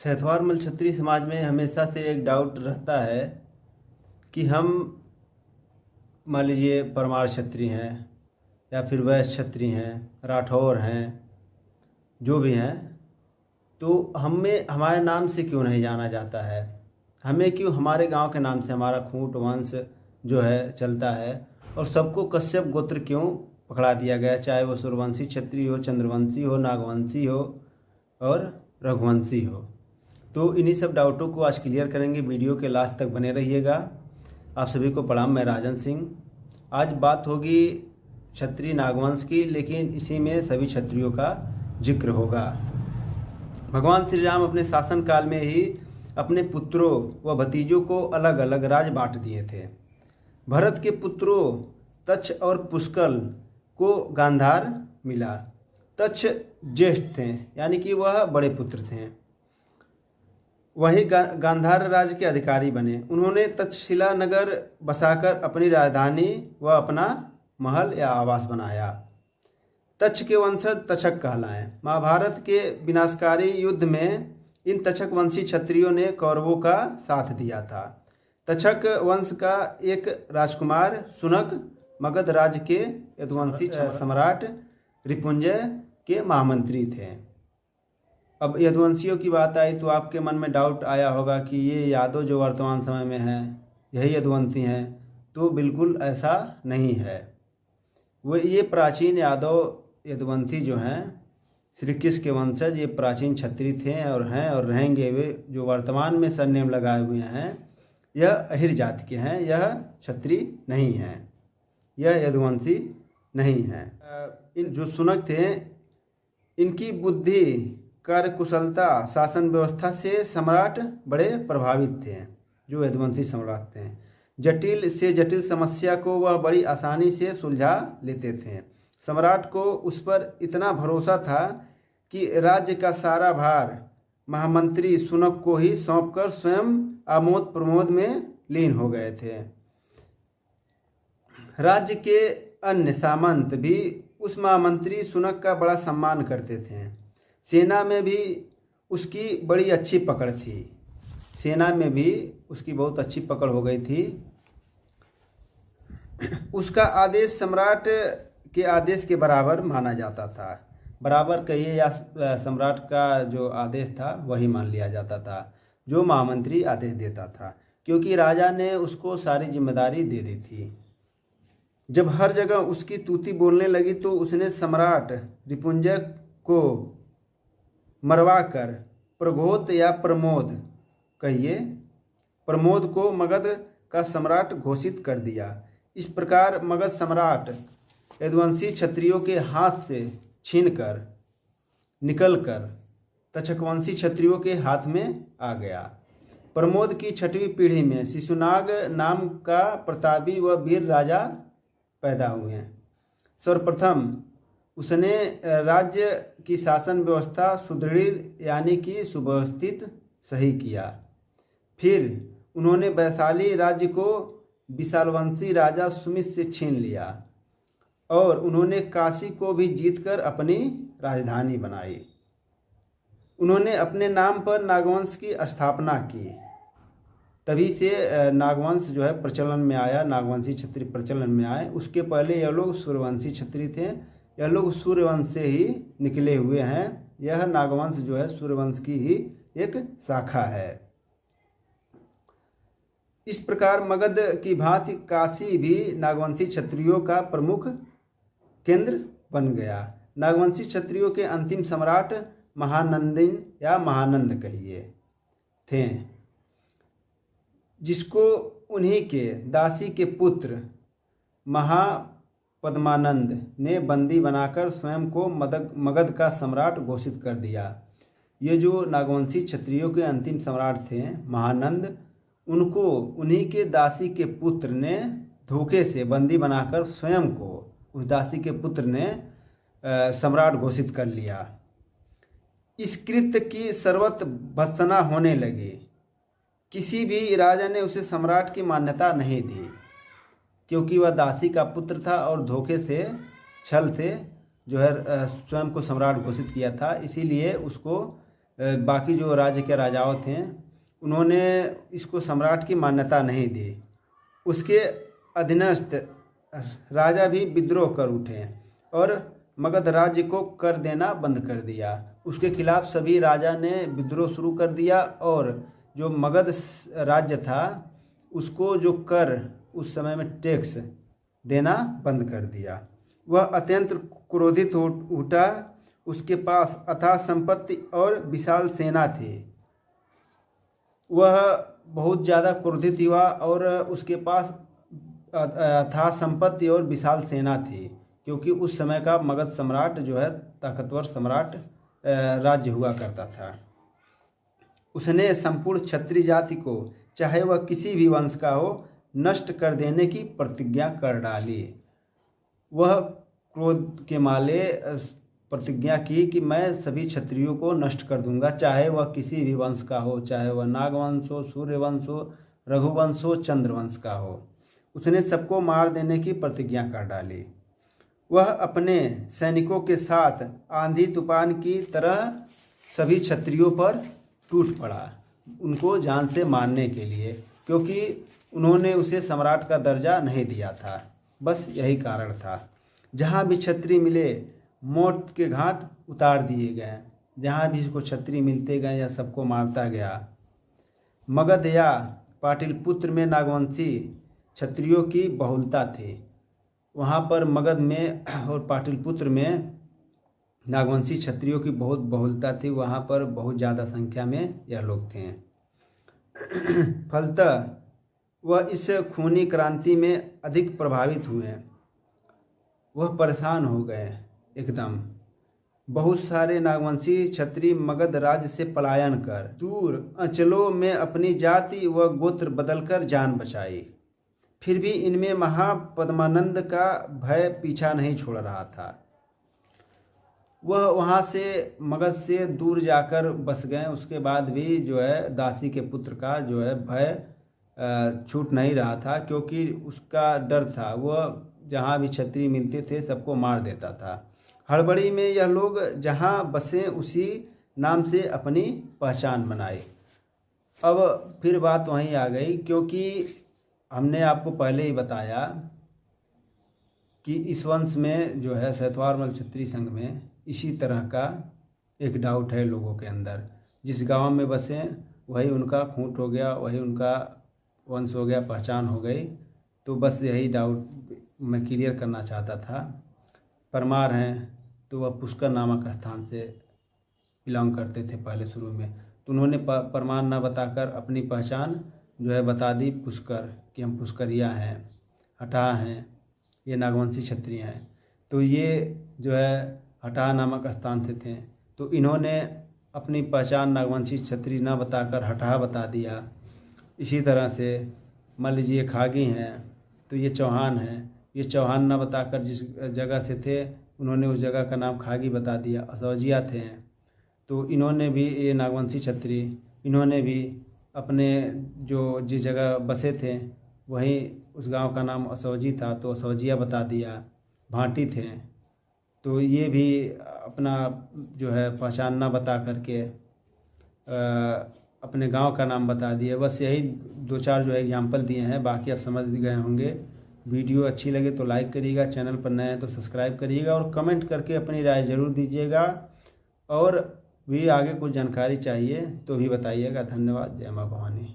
सैथवार मल क्षत्रिय समाज में हमेशा से एक डाउट रहता है कि हम मान लीजिए परमार क्षत्रिय हैं या फिर वैश्य क्षत्रिय हैं, राठौर हैं, जो भी हैं, तो हमें हमारे नाम से क्यों नहीं जाना जाता है। हमें क्यों हमारे गांव के नाम से हमारा खूंट वंश जो है चलता है, और सबको कश्यप गोत्र क्यों पकड़ा दिया गया, चाहे वो सूर्यवंशी क्षत्रिय हो, चंद्रवंशी हो, नागवंशी हो और रघुवंशी हो। तो इन्हीं सब डाउटों को आज क्लियर करेंगे। वीडियो के लास्ट तक बने रहिएगा। आप सभी को प्रणाम, मैं राजन सिंह। आज बात होगी क्षत्रिय नागवंश की, लेकिन इसी में सभी क्षत्रियों का जिक्र होगा। भगवान श्री राम अपने शासन काल में ही अपने पुत्रों व भतीजों को अलग अलग राज बांट दिए थे। भरत के पुत्रों तक्ष और पुष्कल को गांधार मिला। तक्ष ज्येष्ठ थे, यानी कि वह बड़े पुत्र थे। वही गांधार राज्य के अधिकारी बने। उन्होंने तक्षशिला नगर बसाकर अपनी राजधानी व अपना महल या आवास बनाया। तक्ष के वंशज तक्षक कहलाए। महाभारत के विनाशकारी युद्ध में इन तक्षक वंशी क्षत्रियों ने कौरवों का साथ दिया था। तक्षक वंश का एक राजकुमार सुनक मगध राज्य के यदुवंशी सम्राट रिपुंजय के महामंत्री थे। अब यदुवंशियों की बात आई तो आपके मन में डाउट आया होगा कि ये यादव जो वर्तमान समय में हैं यही यदुवंशी हैं। तो बिल्कुल ऐसा नहीं है। वो ये प्राचीन यादव यदुवंशी जो हैं श्री कृष्ण के वंशज, ये प्राचीन क्षत्रिय थे और हैं और रहेंगे। वे जो वर्तमान में सरनेम लगाए हुए हैं यह अहिर जाति के हैं, यह क्षत्रिय नहीं हैं, यह यदुवंशी नहीं हैं। इन जो सुनक थे इनकी बुद्धि, कार्यकुशलता, शासन व्यवस्था से सम्राट बड़े प्रभावित थे। जो यदुवंशी सम्राट थे, जटिल से जटिल समस्या को वह बड़ी आसानी से सुलझा लेते थे। सम्राट को उस पर इतना भरोसा था कि राज्य का सारा भार महामंत्री सुनक को ही सौंपकर स्वयं आमोद प्रमोद में लीन हो गए थे। राज्य के अन्य सामंत भी उस महामंत्री सुनक का बड़ा सम्मान करते थे। सेना में भी उसकी बड़ी अच्छी पकड़ थी। सेना में भी उसकी बहुत अच्छी पकड़ हो गई थी। उसका आदेश सम्राट के आदेश के बराबर माना जाता था। बराबर कहिए या सम्राट का जो आदेश था वही मान लिया जाता था, जो महामंत्री आदेश देता था, क्योंकि राजा ने उसको सारी जिम्मेदारी दे दी थी। जब हर जगह उसकी तूती बोलने लगी तो उसने सम्राट रिपुंजय को मरवा कर प्रघोत या प्रमोद कहिए प्रमोद को मगध का सम्राट घोषित कर दिया। इस प्रकार मगध सम्राट यदुवंशी क्षत्रियों के हाथ से छीनकर निकलकर तक्षकवंशी क्षत्रियों के हाथ में आ गया। प्रमोद की 6वीं पीढ़ी में शिशुनाग नाम का प्रतापी व वीर राजा पैदा हुए। सर्वप्रथम उसने राज्य की शासन व्यवस्था सुदृढ़ यानी कि सुव्यवस्थित सही किया। फिर उन्होंने वैशाली राज्य को विशालवंशी राजा सुमित से छीन लिया और उन्होंने काशी को भी जीतकर अपनी राजधानी बनाई। उन्होंने अपने नाम पर नागवंश की स्थापना की। तभी से नागवंश जो है प्रचलन में आया, नागवंशी क्षत्रिय प्रचलन में आए। उसके पहले यह लोग सूर्यवंशी क्षत्रिय थे। यह लोग सूर्यवंश से ही निकले हुए हैं। यह नागवंश जो है सूर्यवंश की ही एक शाखा है। इस प्रकार मगध की भांति काशी भी नागवंशी क्षत्रियों का प्रमुख केंद्र बन गया। नागवंशी क्षत्रियों के अंतिम सम्राट महानंदिन या महानंद कहिए थे, जिसको उन्हीं के दासी के पुत्र महापद्मानंद ने बंदी बनाकर स्वयं को मगध का सम्राट घोषित कर दिया। ये जो नागवंशी क्षत्रियों के अंतिम सम्राट थे महानंद, उनको उन्हीं के दासी के पुत्र ने धोखे से बंदी बनाकर स्वयं को उस दासी के पुत्र ने सम्राट घोषित कर लिया। इस कृत्य की सर्वत्र भत्सना होने लगी। किसी भी राजा ने उसे सम्राट की मान्यता नहीं दी, क्योंकि वह दासी का पुत्र था और धोखे से छल से जो है स्वयं को सम्राट घोषित किया था। इसीलिए उसको बाकी जो राज्य के राजाओं थे उन्होंने इसको सम्राट की मान्यता नहीं दी। उसके अधीनस्थ राजा भी विद्रोह कर उठे और मगध राज्य को कर देना बंद कर दिया। उसके खिलाफ सभी राजा ने विद्रोह शुरू कर दिया और जो मगध राज्य था उसको जो कर उस समय में टैक्स देना बंद कर दिया। वह अत्यंत क्रोधित उठा। उसके पास अथाह संपत्ति और विशाल सेना थी। वह बहुत ज़्यादा क्रोधित हुआ और उसके पास अथाह संपत्ति और विशाल सेना थी, क्योंकि उस समय का मगध सम्राट जो है ताकतवर सम्राट राज्य हुआ करता था। उसने संपूर्ण क्षत्रिय जाति को, चाहे वह किसी भी वंश का हो, नष्ट कर देने की प्रतिज्ञा कर डाली। वह क्रोध के माले प्रतिज्ञा की कि मैं सभी क्षत्रियों को नष्ट कर दूंगा, चाहे वह किसी भी वंश का हो, चाहे वह नागवंश हो, सूर्यवंश हो, रघुवंश हो, चंद्रवंश का हो। उसने सबको मार देने की प्रतिज्ञा कर डाली। वह अपने सैनिकों के साथ आंधी तूफान की तरह सभी क्षत्रियों पर टूट पड़ा, उनको जान से मारने के लिए, क्योंकि उन्होंने उसे सम्राट का दर्जा नहीं दिया था। बस यही कारण था। जहाँ भी क्षत्रिय मिले मौत के घाट उतार दिए गए। जहाँ भी इसको क्षत्रिय मिलते गए या सबको मारता गया। मगध या पाटलिपुत्र में नागवंशी क्षत्रियों की बहुलता थी। वहाँ पर मगध में और पाटलिपुत्र में नागवंशी क्षत्रियों की बहुत बहुलता थी। वहाँ पर बहुत ज़्यादा संख्या में यह लोग थे। फलतः वह इस खूनी क्रांति में अधिक प्रभावित हुए। वह परेशान हो गए एकदम। बहुत सारे नागवंशी क्षत्रिय मगध राज्य से पलायन कर दूर अंचलों में अपनी जाति व गोत्र बदलकर जान बचाई। फिर भी इनमें महापद्मानंद का भय पीछा नहीं छोड़ रहा था। वह वहाँ से मगध से दूर जाकर बस गए। उसके बाद भी जो है दासी के पुत्र का जो है भय छूट नहीं रहा था, क्योंकि उसका डर था। वह जहाँ भी क्षत्रिय मिलते थे सबको मार देता था। हड़बड़ी में यह लोग जहाँ बसे उसी नाम से अपनी पहचान बनाई। अब फिर बात वहीं आ गई, क्योंकि हमने आपको पहले ही बताया कि इस वंश में जो है सैतवारमल क्षत्रिय संघ में इसी तरह का एक डाउट है लोगों के अंदर। जिस गांव में बसे वही उनका खूंट हो गया, वही उनका वंश हो गया, पहचान हो गई। तो बस यही डाउट मैं क्लियर करना चाहता था। परमार हैं तो वह पुष्कर नामक स्थान से बिलोंग करते थे पहले शुरू में। तो उन्होंने परमार न बताकर अपनी पहचान जो है बता दी पुष्कर, कि हम पुष्करिया हैं, हटाह हैं, ये नागवंशी क्षत्रिय हैं। तो ये जो है हटाह नामक स्थान से थे। तो इन्होंने अपनी पहचान नागवंशी क्षत्रिय न बताकर हटाह बता दिया। इसी तरह से मान लीजिए खागी हैं तो ये चौहान हैं। ये चौहान न बताकर जिस जगह से थे उन्होंने उस जगह का नाम खागी बता दिया। असौजिया थे तो इन्होंने भी, ये नागवंशी क्षत्रिय, इन्होंने भी अपने जो जिस जगह बसे थे वहीं उस गांव का नाम असौजी था तो असौजिया बता दिया। भाटी थे तो ये भी अपना जो है पहचान न बता करके अपने गांव का नाम बता दिए। बस यही दो चार जो एग्जाम्पल दिए हैं, बाकी आप समझ गए होंगे। वीडियो अच्छी लगे तो लाइक करिएगा, चैनल पर नए हैं तो सब्सक्राइब करिएगा और कमेंट करके अपनी राय ज़रूर दीजिएगा। और भी आगे कुछ जानकारी चाहिए तो भी बताइएगा। धन्यवाद। जय माँ भवानी।